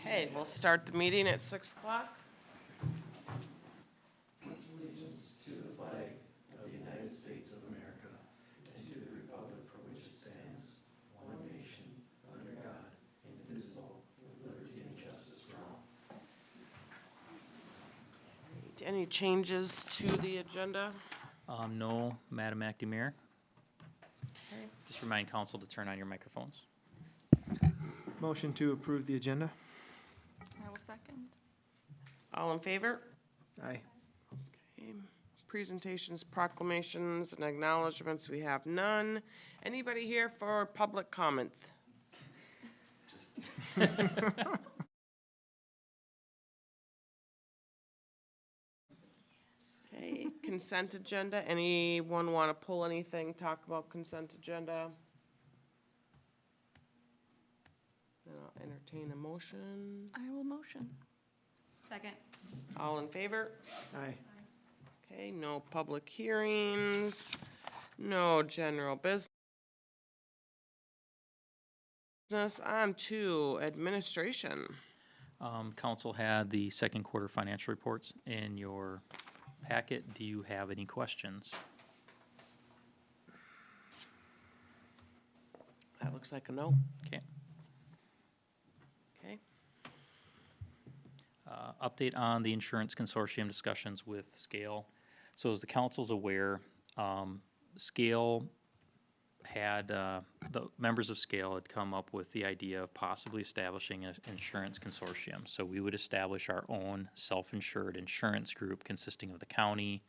Okay, we'll start the meeting at 6 o'clock. Allegiance to the flag of the United States of America and to the republic for which it stands, one nation, under God, indivisible, with liberty and justice for all. Any changes to the agenda? No, Madam Acting Mayor. Okay. Just remind council to turn on your microphones. Motion to approve the agenda. I will second. All in favor? Aye. Okay. Presentations, proclamations, and acknowledgements, we have none. Anybody here for public comment? Okay, consent agenda. Anyone want to pull anything, talk about consent agenda? Then I'll entertain a motion. I will motion. Second. All in favor? Aye. Okay, no public hearings, no general business. On to administration. Council had the second quarter financial reports in your packet. Do you have any questions? That looks like a no. Okay. Okay. Update on the insurance consortium discussions with Scale. So as the council's aware, Scale had, the members of Scale had come up with the idea of possibly establishing an insurance consortium. So we would establish our own self-insured insurance group consisting of the county,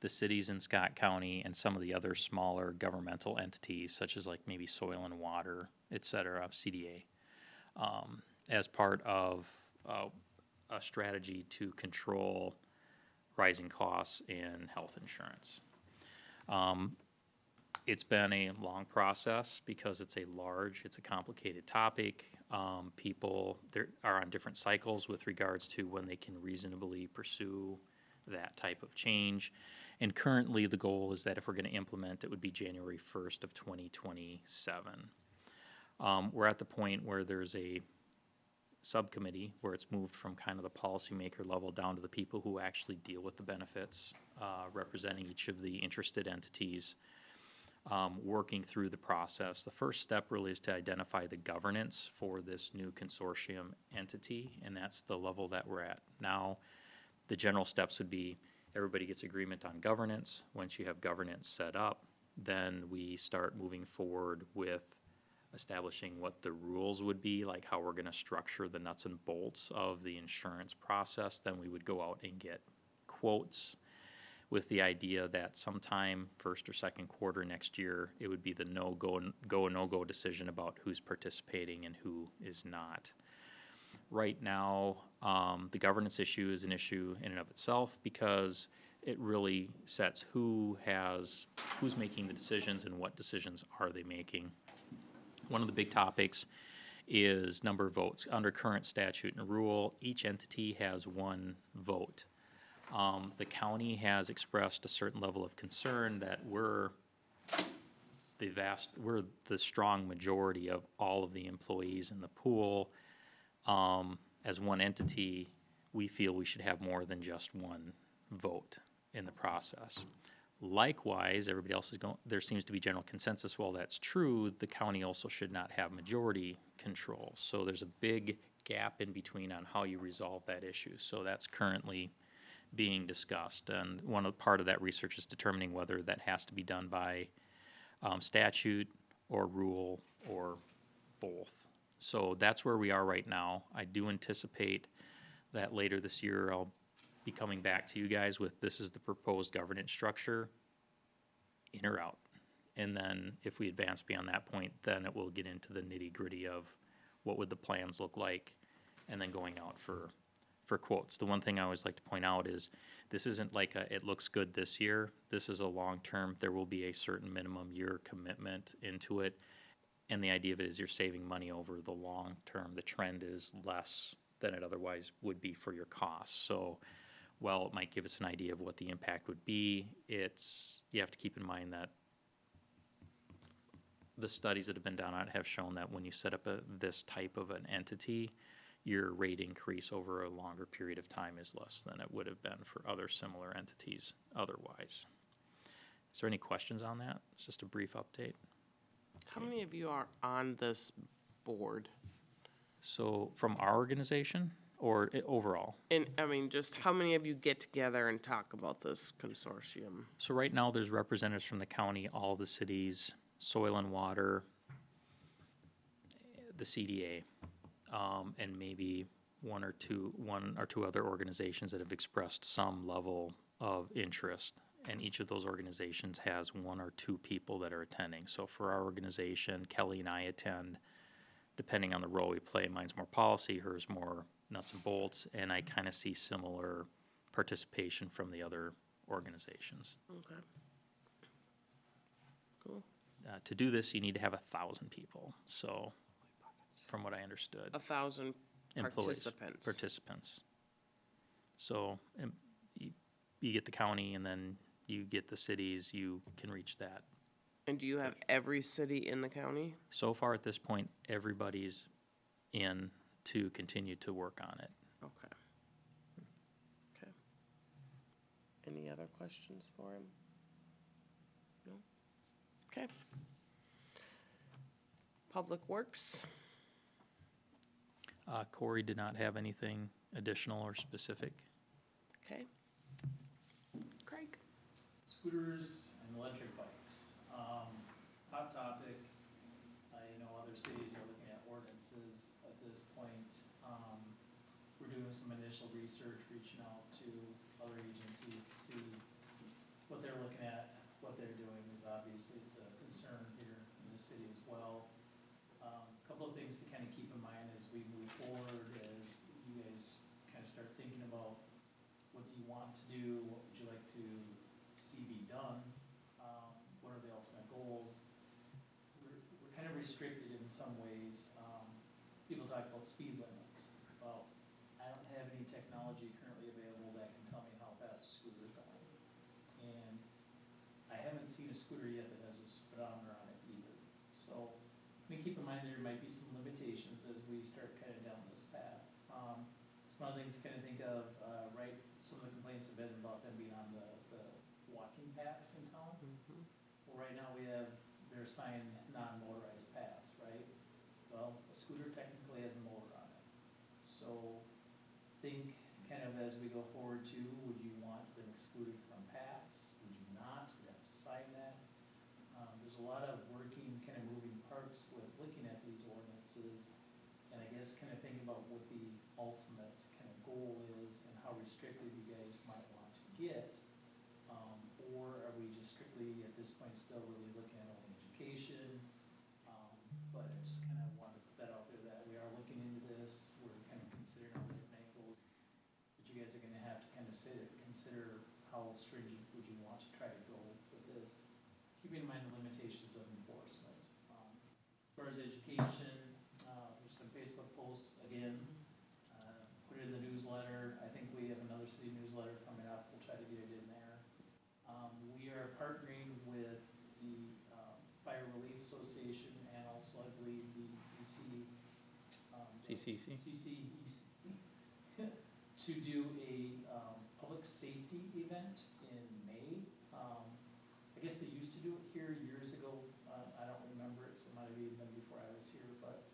the cities in Scott County, and some of the other smaller governmental entities such as like maybe soil and water, et cetera, CDA, as part of a strategy to control rising costs in health insurance. It's been a long process because it's a complicated topic. People are on different cycles with regards to when they can reasonably pursue that type of change. And currently the goal is that if we're going to implement, it would be January 1st of 2027. We're at the point where there's a subcommittee where it's moved from kind of the policymaker level down to the people who actually deal with the benefits, representing each of the interested entities, working through the process. The first step really is to identify the governance for this new consortium entity, and that's the level that we're at now. The general steps would be everybody gets agreement on governance. Once you have governance set up, then we start moving forward with establishing what the rules would be, like how we're going to structure the nuts and bolts of the insurance process. Then we would go out and get quotes with the idea that sometime first or second quarter next year, it would be the no-go decision about who's participating and who is not. Right now, the governance issue is an issue in and of itself because it really sets who's making the decisions and what decisions are they making. One of the big topics is number of votes. Under current statute and rule, each entity has one vote. The county has expressed a certain level of concern that we're the strong majority of all of the employees in the pool. As one entity, we feel we should have more than just one vote in the process. Likewise, everybody else there seems to be general consensus. While that's true, the county also should not have majority control. So there's a big gap in between on how you resolve that issue. So that's currently being discussed. And part of that research is determining whether that has to be done by statute or rule or both. So that's where we are right now. I do anticipate that later this year I'll be coming back to you guys with this is the proposed governance structure, in or out. And then if we advance beyond that point, then it will get into the nitty-gritty of what would the plans look like, and then going out for quotes. The one thing I always like to point out is this isn't like it looks good this year. This is a long-term. There will be a certain minimum year commitment into it. And the idea of it is you're saving money over the long term. The trend is less than it otherwise would be for your costs. So while it might give us an idea of what the impact would be, you have to keep in mind that the studies that have been done on it have shown that when you set up this type of an entity, your rate increase over a longer period of time is less than it would have been for other similar entities otherwise. Is there any questions on that? It's just a brief update. How many of you are on this board? So from our organization or overall? And, I mean, just how many of you get together and talk about this consortium? So right now, there's representatives from the county, all the cities, soil and water, the CDA, and maybe one or two other organizations that have expressed some level of interest. And each of those organizations has one or two people that are attending. So for our organization, Kelly and I attend, depending on the role we play. Mine's more policy, hers more nuts and bolts, and I kind of see similar participation from the other organizations. Okay. Cool. To do this, you need to have 1,000 people, so, from what I understood. 1,000 Employees, participants. So, you get the county, and then you get the cities, you can reach that. And do you have every city in the county? So far, at this point, everybody's in to continue to work on it. Okay. Okay. Any other questions for him? No? Okay. Public Works? Corey did not have anything additional or specific. Okay. Craig? Scooters and electric bikes. Hot topic. I know other cities are looking at ordinances at this point. We're doing some initial research, reaching out to other agencies to see what they're looking at, what they're doing, is obviously it's a concern here in the city as well. A couple of things to kind of keep in mind as we move forward, as you guys kind of start thinking about what do you want to do, what would you like to see be done, what are the ultimate goals. We're kind of restricted in some ways. People talk about speed limits. Well, I don't have any technology currently available that can tell me how fast a scooter is going. And I haven't seen a scooter yet that has a speedometer on it either. So keep in mind there might be some limitations as we start kind of down this path. Some other things to kind of think of, right, some of the complaints have been about them being on the walking paths in town. Mm-hmm. Well, right now we have their assigned non-motorized paths, right? Well, a scooter technically has a motor on it. So think kind of as we go forward too, would you want them excluded from paths? Would you not? We'd have to decide that. There's a lot of working, kind of moving parts with looking at these ordinances, and I guess kind of thinking about what the ultimate kind of goal is and how restricted you guys might want to get. Or are we just strictly, at this point, still really looking at only education? But I just kind of wanted to put that out there that we are looking into this. We're kind of considering all the different angles. But you guys are gonna have to kind of consider how stringent would you want to try to go with this, keeping in mind the limitations of enforcement. As far as education, there's been Facebook posts again, put it in the newsletter. I think we have another city newsletter coming up. We'll try to get it in there. We are partnering with the Fire Relief Association and also I believe the CCC? to do a public safety event in May. I guess they used to do it here years ago. I don't remember it, so it might have even been before I was here, but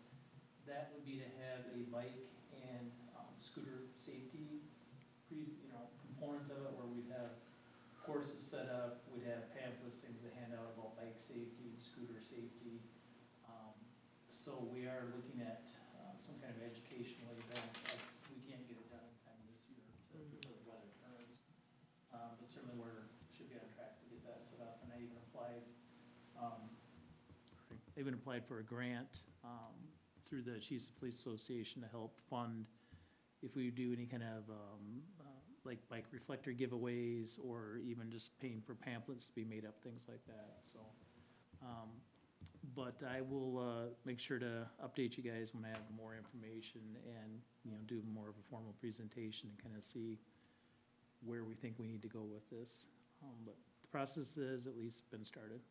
that would be to have a bike and scooter safety component of it, where we'd have courses set up, we'd have pamphlets, things to hand out about bike safety, scooter safety. So we are looking at some kind of educational event. We can't get it done in time this year until the weather turns. But certainly should be on track to get that set up. And I even applied for a grant through the Chiefs of Police Association to help fund if we do any kind of like bike reflector giveaways, or even just paying for pamphlets to be made up, things like that. So, but I will make sure to update you guys when I have more information and, do more of a formal presentation and kind of see where we think we need to go with this. But the process has at least been started.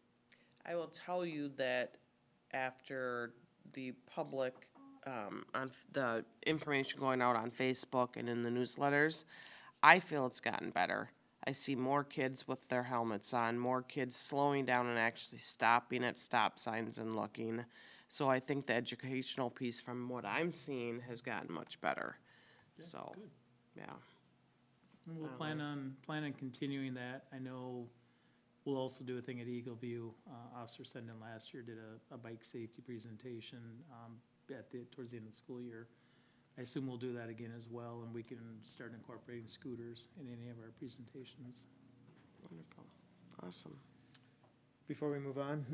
I will tell you that after the public the information going out on Facebook and in the newsletters, I feel it's gotten better. I see more kids with their helmets on, more kids slowing down and actually stopping at stop signs and looking. So I think the educational piece from what I'm seeing has gotten much better. So, yeah. And we'll plan on continuing that. I know we'll also do a thing at Eagle View. Officer Senden last year did a bike safety presentation, towards the end of the school year. I assume we'll do that again as well, and we can start incorporating scooters in any of our presentations. Wonderful. Awesome. Before we move on,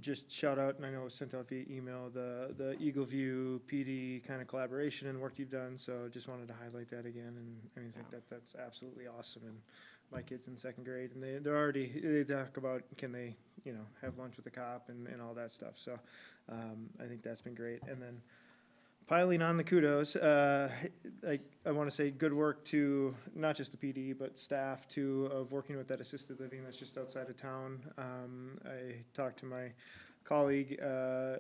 just shout out, and I know it was sent out via email, the Eagle View PD kind of collaboration and work you've done, so just wanted to highlight that again, and I think that's absolutely awesome, and my kid's in second grade, and they talk about, can they, have lunch with the cop and all that stuff, so, I think that's been great, and then piling on the kudos, I want to say good work to not just the PD, but staff too, of working with that assisted living that's just outside of town. I talked to my colleague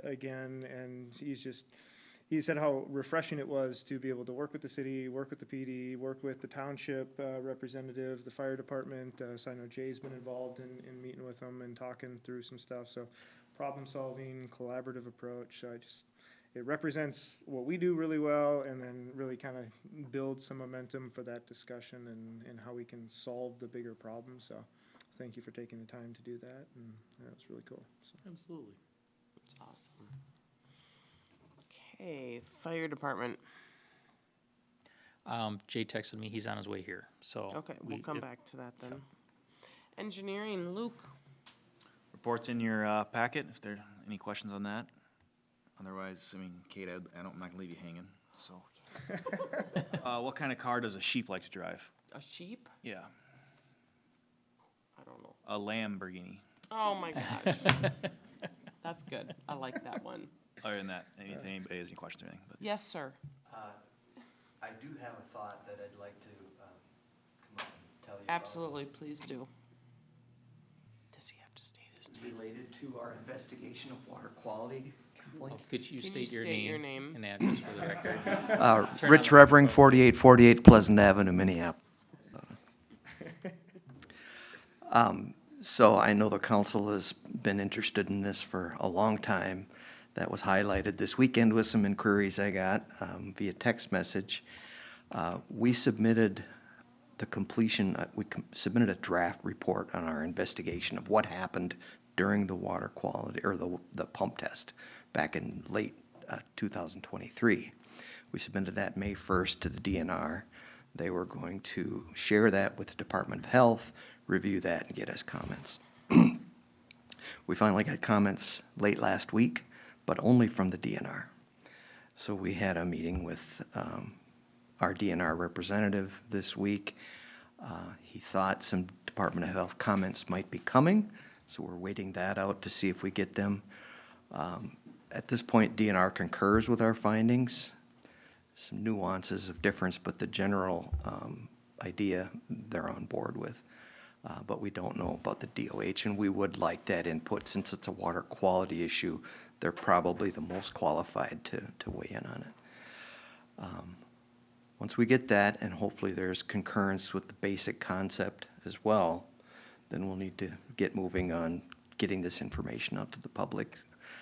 again, and he said how refreshing it was to be able to work with the city, work with the PD, work with the township representative, the fire department. So I know Jay's been involved in meeting with them and talking through some stuff. So problem solving, collaborative approach. So it represents what we do really well, and then really kind of builds some momentum for that discussion and how we can solve the bigger problems. So thank you for taking the time to do that, and that was really cool. So. Absolutely. That's awesome. Okay, fire department. Jay texted me, he's on his way here, so. Okay, we'll come back to that then. Engineering, Luke. Reports in your packet, if there are any questions on that. Otherwise, Kate, I'm not gonna leave you hanging, so. What kind of car does a sheep like to drive? A sheep? Yeah, I don't know. a Lamborghini. Oh my gosh. That's good. I like that one. Other than that, anybody has any questions or anything? But Yes, sir. I do have a thought that I'd like to come up and tell you about. Absolutely, please do. Does he have to state his It's name? related to our investigation of water quality complaints. Could you Can you state your state your name name? and address for the record? Rich Revering, 4848 Pleasant Avenue, Minneapolis. So I know the council has been interested in this for a long time. That was highlighted this weekend with some inquiries I got via text message. We submitted submitted a draft report on our investigation of what happened during the water quality, or the pump test back in late 2023. We submitted that May 1st to the DNR. They were going to share that with the Department of Health, review that, and get us comments. We finally got comments late last week, but only from the DNR. So we had a meeting with our DNR representative this week. He thought some Department of Health comments might be coming, so we're waiting that out to see if we get them. At this point, DNR concurs with our findings. Some nuances of difference, but the general idea they're on board with. But we don't know about the DOH, and we would like that input. Since it's a water quality issue, they're probably the most qualified to weigh in on it. Once we get that, and hopefully there's concurrence with the basic concept as well, then we'll need to get moving on getting this information out to the public.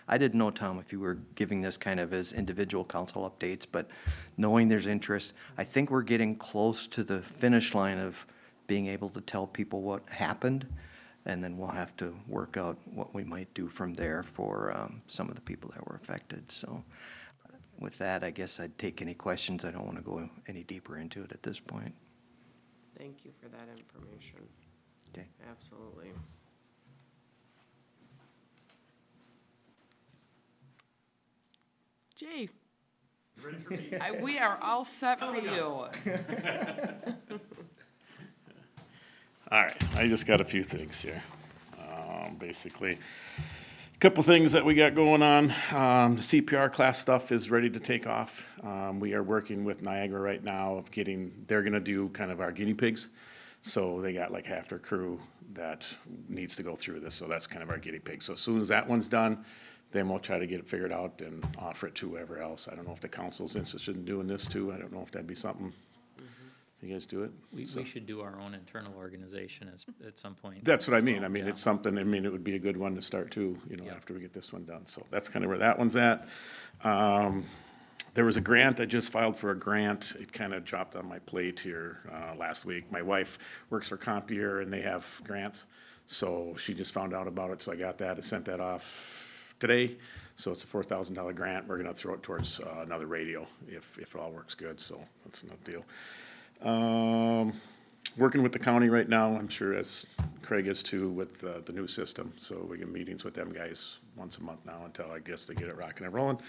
I didn't know, Tom, if you were giving this kind of as individual council updates, but knowing there's interest, I think we're getting close to the finish line of being able to tell people what happened, and then we'll have to work out what we might do from there for some of the people that were affected. So with that, I guess I'd take any questions. I don't want to go any deeper into it at this point. Thank you for that information. Okay. Absolutely. Jay. Ready for me? We are all set for you. All right, I just got a few things here. Basically, a couple things that we got going on. The CPR class stuff is ready to take off. We are working with Niagara right now of they're gonna do kind of our guinea pigs. So they got like half their crew that needs to go through this, so that's kind of our guinea pig. So as soon as that one's done, then we'll try to get it figured out and offer it to whoever else. I don't know if the council's interested in doing this too. I don't know if that'd be something. You guys do it? We So- should do our own internal organization at some point. That's what I mean. I mean, Yeah. it's something, I mean, it would be a good one to start too, you know, Yeah. after we get this one done. So that's kind of where that one's at. There was a grant, I just filed for a grant. It kind of dropped on my plate here, last week. My wife works for Compier and they have grants. So she just found out about it, so I got that. I sent that off today. So it's a $4,000 grant. We're gonna throw it towards, another radio if it all works good, so that's no deal. Working with the county right now, I'm sure as Craig is too, with the new system. So we get meetings with them guys once a month now until I guess they get it rocking and rolling.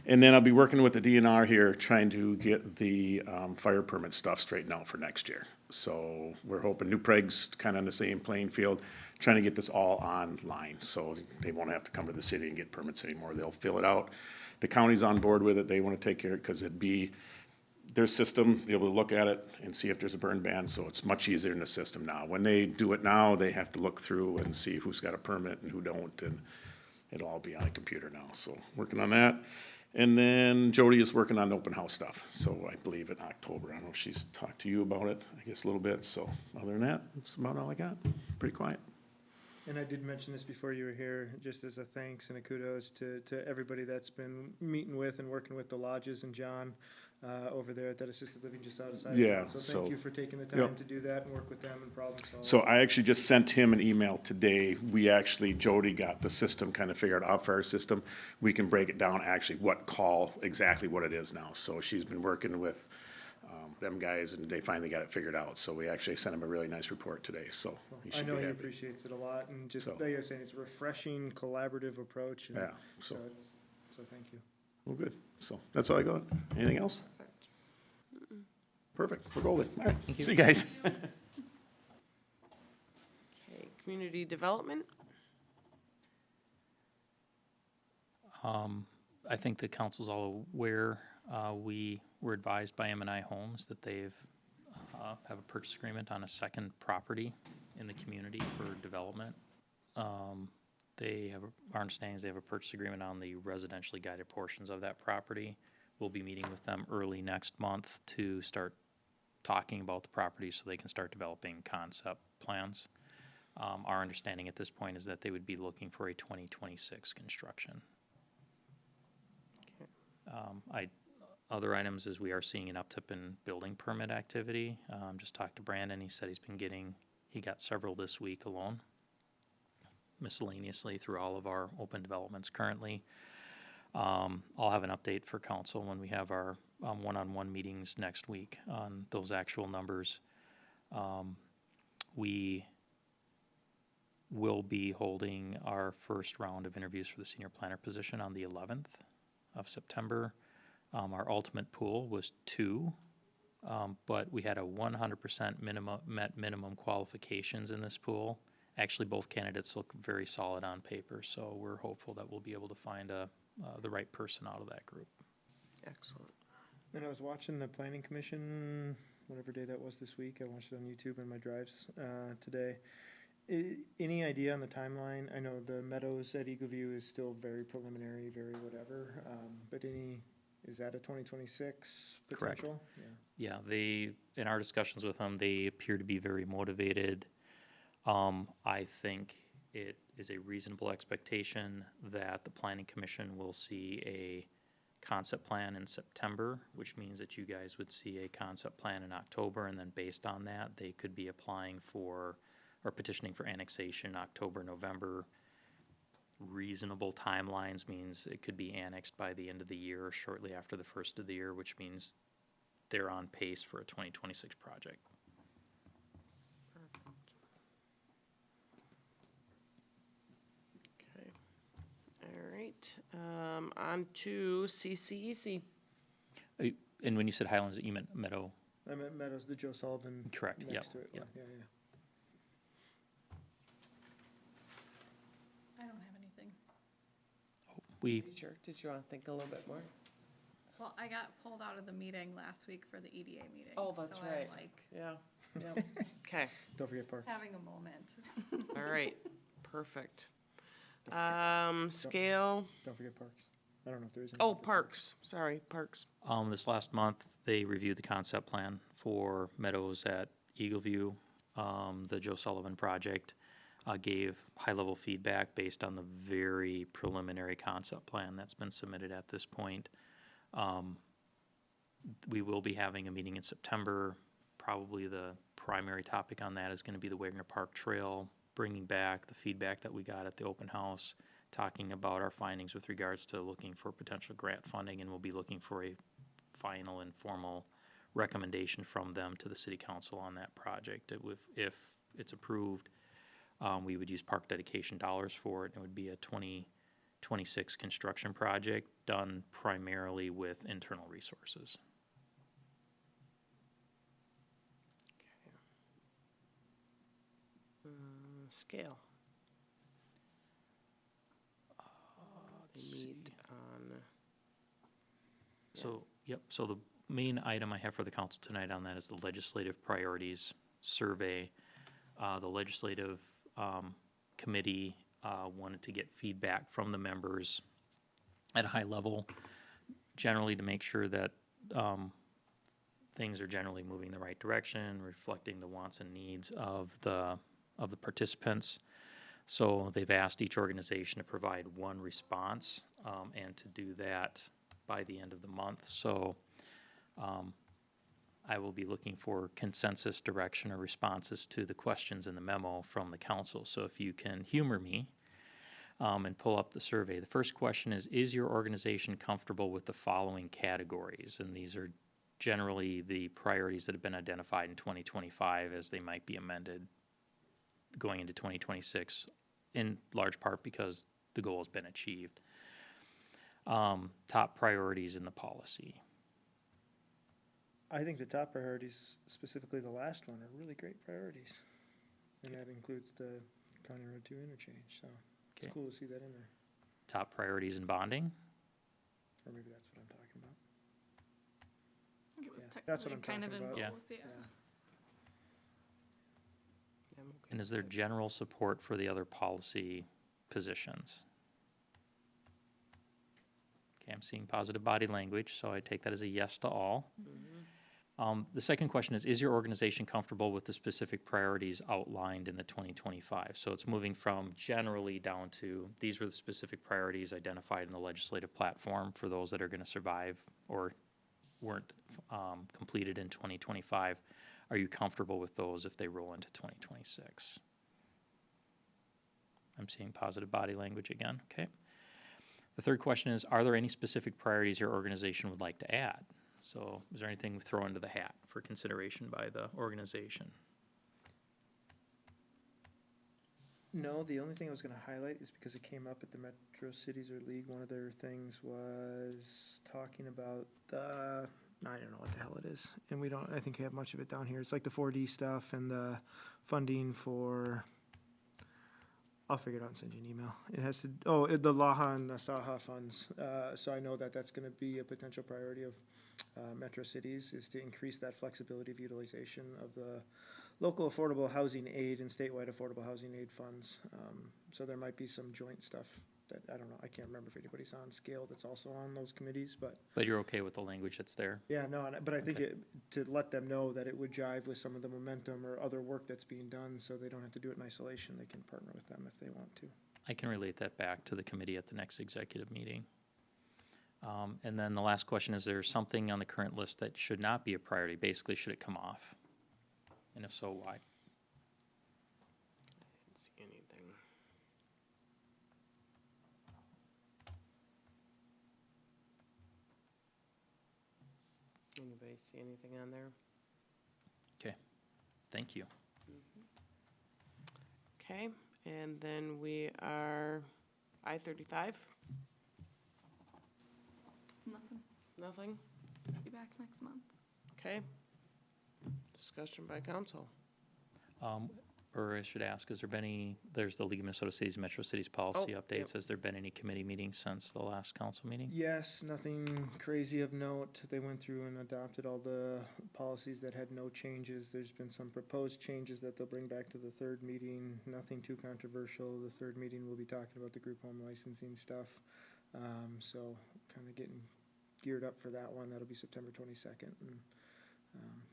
And then I'll be working with the DNR here, trying to get the fire permit stuff straightened out for next year. So we're hoping New Prague's kind of in the same playing field, trying to get this all online. So they won't have to come to the city and get permits anymore. They'll fill it out. The county's on board with it. They want to take care of it because it'd be their system, be able to look at it and see if there's a burn ban, so it's much easier in the system now. When they do it now, they have to look through and see who's got a permit and who don't, and it'll all be on a computer now, so working on that. And then Jody is working on open house stuff, so I believe in October. I don't know if she's talked to you about it, I guess a little bit, so other than that, that's about all I got. Pretty quiet. And I did mention this before you were here, just as a thanks and a kudos to everybody that's been meeting with and working with the lodges and John over there at that assisted living just outside. Yeah, So so- thank you for taking the Yep. time to do that and work with them and problem solve. So I actually just sent him an email today. Jody got the system kind of figured out for our system. We can break it down actually exactly what it is now. So she's been working with them guys and they finally got it figured out. So we actually sent him a really nice report today, so he I should know be he happy. appreciates it a lot and just, So- like I was saying, it's a refreshing, collaborative approach. And Yeah, so, so, so thank you. well, good. So that's all I got. Anything else? Perfect, we're golden. All right, see you guys. Okay, community development? I think the council's all aware, we were advised by M&I Homes that they've, have a purchase agreement on a second property in the community for development. Our understanding is they have a purchase agreement on the residentially guided portions of that property. We'll be meeting with them early next month to start talking about the property so they can start developing concept plans. Our understanding at this point is that they would be looking for a 2026 construction. Other items is we are seeing an uptick in building permit activity. Just talked to Brandon, he said he got several this week alone, miscellaneously through all of our open developments currently. I'll have an update for council when we have our one-on-one meetings next week on those actual numbers. We will be holding our first round of interviews for the senior planner position on the 11th of September. Our ultimate pool was 2, but we had a 100% minimum qualifications in this pool. Actually, both candidates look very solid on paper, so we're hopeful that we'll be able to find the right person out of that group. Excellent. And I was watching the planning commission, whatever day that was this week. I watched it on YouTube in my drives today. Any idea on the timeline? I know the Meadows at Eagle View is still very preliminary, very whatever. But is that a 2026 Correct. potential? Yeah. Yeah, in our discussions with them, they appear to be very motivated. I think it is a reasonable expectation that the planning commission will see a concept plan in September, which means that you guys would see a concept plan in October, and then based on that, they could be applying for or petitioning for annexation October, November. Reasonable timelines means it could be annexed by the end of the year or shortly after the first of the year, which means they're on pace for a 2026 project. Okay. All right, on to CCEC. And when you said Highlands, you meant Meadow? I meant Meadows, the Joe Sullivan. Correct, yep, Next to it. yep. Yeah. I don't have anything. Did you want to think a little bit more? Well, I got pulled out of the meeting last week for the EDA meeting. Oh, that's so right. I'm like Yeah, yeah. Okay, Don't forget parks. having a moment. all right, perfect. Scale, Don't forget parks. I don't know if there is any. oh, parks, sorry, parks. This last month, they reviewed the concept plan for Meadows at Eagle View. The Joe Sullivan project gave high-level feedback based on the very preliminary concept plan that's been submitted at this point. We will be having a meeting in September. Probably the primary topic on that is going to be the Wagner Park Trail, bringing back the feedback that we got at the open house, talking about our findings with regards to looking for potential grant funding, and we'll be looking for a final and formal recommendation from them to the city council on that project. If it's approved, we would use park dedication dollars for it, and it would be a 2026 construction project done primarily with internal resources. Scale. They meet on, So, yep, so the main item I have for the council tonight on that is the legislative priorities survey. The legislative committee wanted to get feedback from the members at a high level, generally to make sure that things are generally moving in the right direction, reflecting the wants and needs of the participants. So they've asked each organization to provide one response, and to do that by the end of the month. So I will be looking for consensus direction or responses to the questions in the memo from the council. So if you can humor me and pull up the survey. The first question is your organization comfortable with the following categories? And these are generally the priorities that have been identified in 2025 as they might be amended going into 2026, in large part because the goal has been achieved. Top priorities in the policy. I think the top priorities, specifically the last one, are really great priorities. And that includes the County Road 2 interchange, so Okay. it's cool to see that in there. Top priorities in bonding. Or maybe that's what I'm talking about. I think it was Yeah, that's what technically I'm kind of talking in about. both, yeah. I'm okay And is with there it. general support for the other policy positions? Okay, I'm seeing positive body language, so I take that as a yes to all. The second question is your organization comfortable with the specific priorities outlined in the 2025? So it's moving from generally down to, these were the specific priorities identified in the legislative platform for those that are gonna survive or weren't completed in 2025. Are you comfortable with those if they roll into 2026? I'm seeing positive body language again, okay. The third question is, are there any specific priorities your organization would like to add? So is there anything we throw into the hat for consideration by the organization? No, the only thing I was gonna highlight is because it came up at the Metro Cities or League, one of their things was talking about the, I don't know what the hell it is, and we don't, I think we have much of it down here, it's like the 4D stuff and the funding for, I'll figure it out and send you an email. It has to, the LAHA and the SAHA funds, so I know that that's gonna be a potential priority of Metro Cities, is to increase that flexibility of utilization of the local affordable housing aid and statewide affordable housing aid funds. So there might be some joint stuff that, I don't know, I can't remember if anybody's on scale that's also on those committees, but But you're okay with the language that's there? yeah, no, but I think Okay. to let them know that it would jive with some of the momentum or other work that's being done, so they don't have to do it in isolation, they can partner with them if they want to. I can relate that back to the committee at the next executive meeting. And then the last question, is there something on the current list that should not be a priority? Basically, should it come off? And if so, why? Didn't see anything. Anybody see anything on there? Thank you. Okay, and then we are I-35, Nothing. nothing? Be back next month. Okay. Discussion by council. or I should ask, has there been any, there's the League of Minnesota Cities, Metro Cities policy Oh, updates. yep. Has there been any committee meetings since the last council meeting? Yes, nothing crazy of note. They went through and adopted all the policies that had no changes. There's been some proposed changes that they'll bring back to the third meeting. Nothing too controversial. The third meeting, we'll be talking about the group home licensing stuff. So kind of getting geared up for that one. That'll be September 22nd, and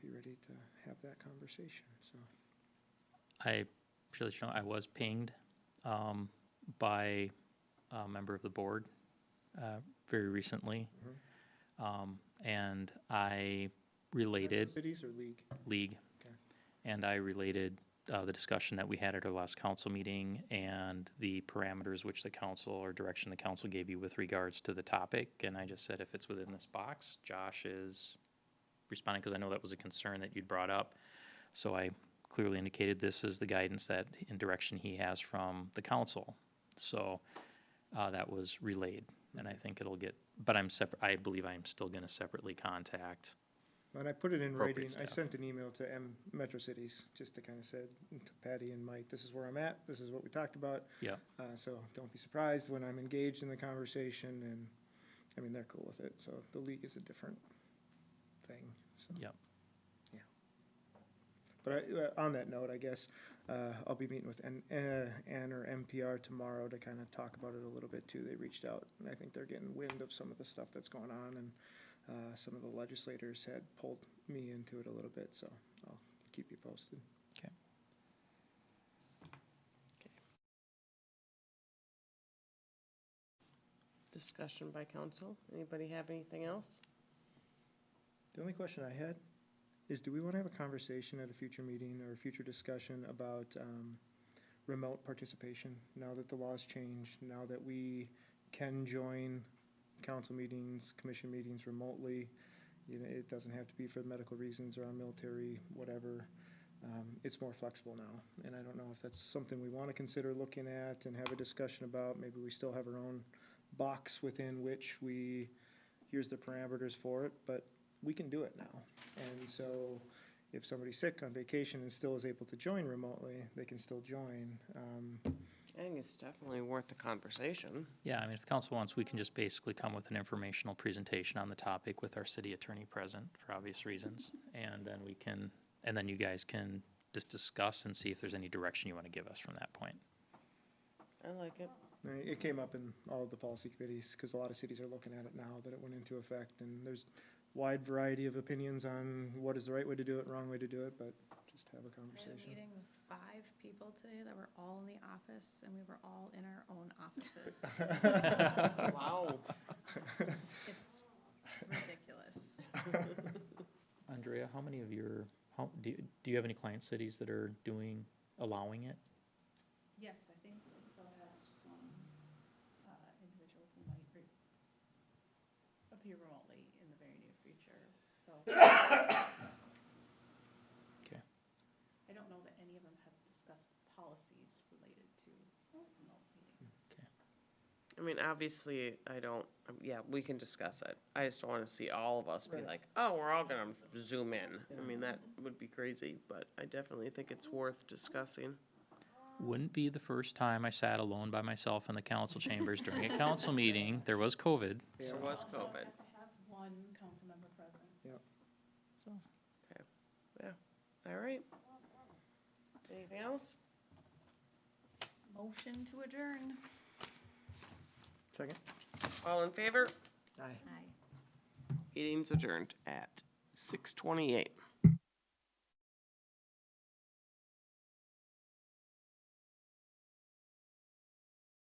be ready to have that conversation, so. I should let you know, I was pinged by a member of the board very recently. And I related, Cities or league? League, Okay. and I related the discussion that we had at our last council meeting and the parameters which the council or direction the council gave you with regards to the topic. And I just said, if it's within this box, Josh is responding, because I know that was a concern that you'd brought up. So I clearly indicated this is the guidance that and direction he has from the council. So that was relayed, and I think it'll get, but I believe I'm still gonna separately contact. And I put it in Appropriate writing. I staff. sent an email to Metro Cities, just to kind of said to Patty and Mike, this is where I'm at, this is what we talked about. Yeah. So don't be surprised when I'm engaged in the conversation, and, I mean, they're cool with it, so the league is a different thing, so. Yep. Yeah. But on that note, I guess, I'll be meeting with Ann or MPR tomorrow to kind of talk about it a little bit too. They reached out, and I think they're getting wind of some of the stuff that's going on, and some of the legislators had pulled me into it a little bit, so I'll keep you posted. Okay. Discussion by council. Anybody have anything else? The only question I had is, do we want to have a conversation at a future meeting or a future discussion about remote participation, now that the law's changed, now that we can join council meetings, commission meetings remotely? You know, it doesn't have to be for medical reasons or on military, whatever. It's more flexible now, and I don't know if that's something we want to consider looking at and have a discussion about. Maybe we still have our own box within which here's the parameters for it, but we can do it now. And so if somebody's sick on vacation and still is able to join remotely, they can still join. I think it's definitely worth the conversation. Yeah, I mean, if the council wants, we can just basically come with an informational presentation on the topic with our city attorney present for obvious reasons. And then and then you guys can just discuss and see if there's any direction you want to give us from that point. I like it. It came up in all of the policy committees, because a lot of cities are looking at it now that it went into effect, and there's wide variety of opinions on what is the right way to do it, wrong way to do it, but just have a I had a conversation. meeting with 5 people today that were all in the office, and we were all in our own offices. Wow. It's ridiculous. Andrea, how many of do you have any client cities that are allowing it? Yes, I think they'll ask one individual who might appear remotely in the very near future, so. Okay. I don't know that any of them have discussed policies related to remote meetings. I mean, obviously, we can discuss it. I just don't want to see all of us be like, oh, we're all gonna zoom in. I mean, that would be crazy, but I definitely think it's worth discussing. Wouldn't be the first time I sat alone by myself in the council chambers during a council meeting. There was COVID. There was Also COVID. have to have one council member present. So. All right. Anything else? Motion to adjourn. Second? All in favor? Aye. Aye. Meeting's adjourned at 6:28.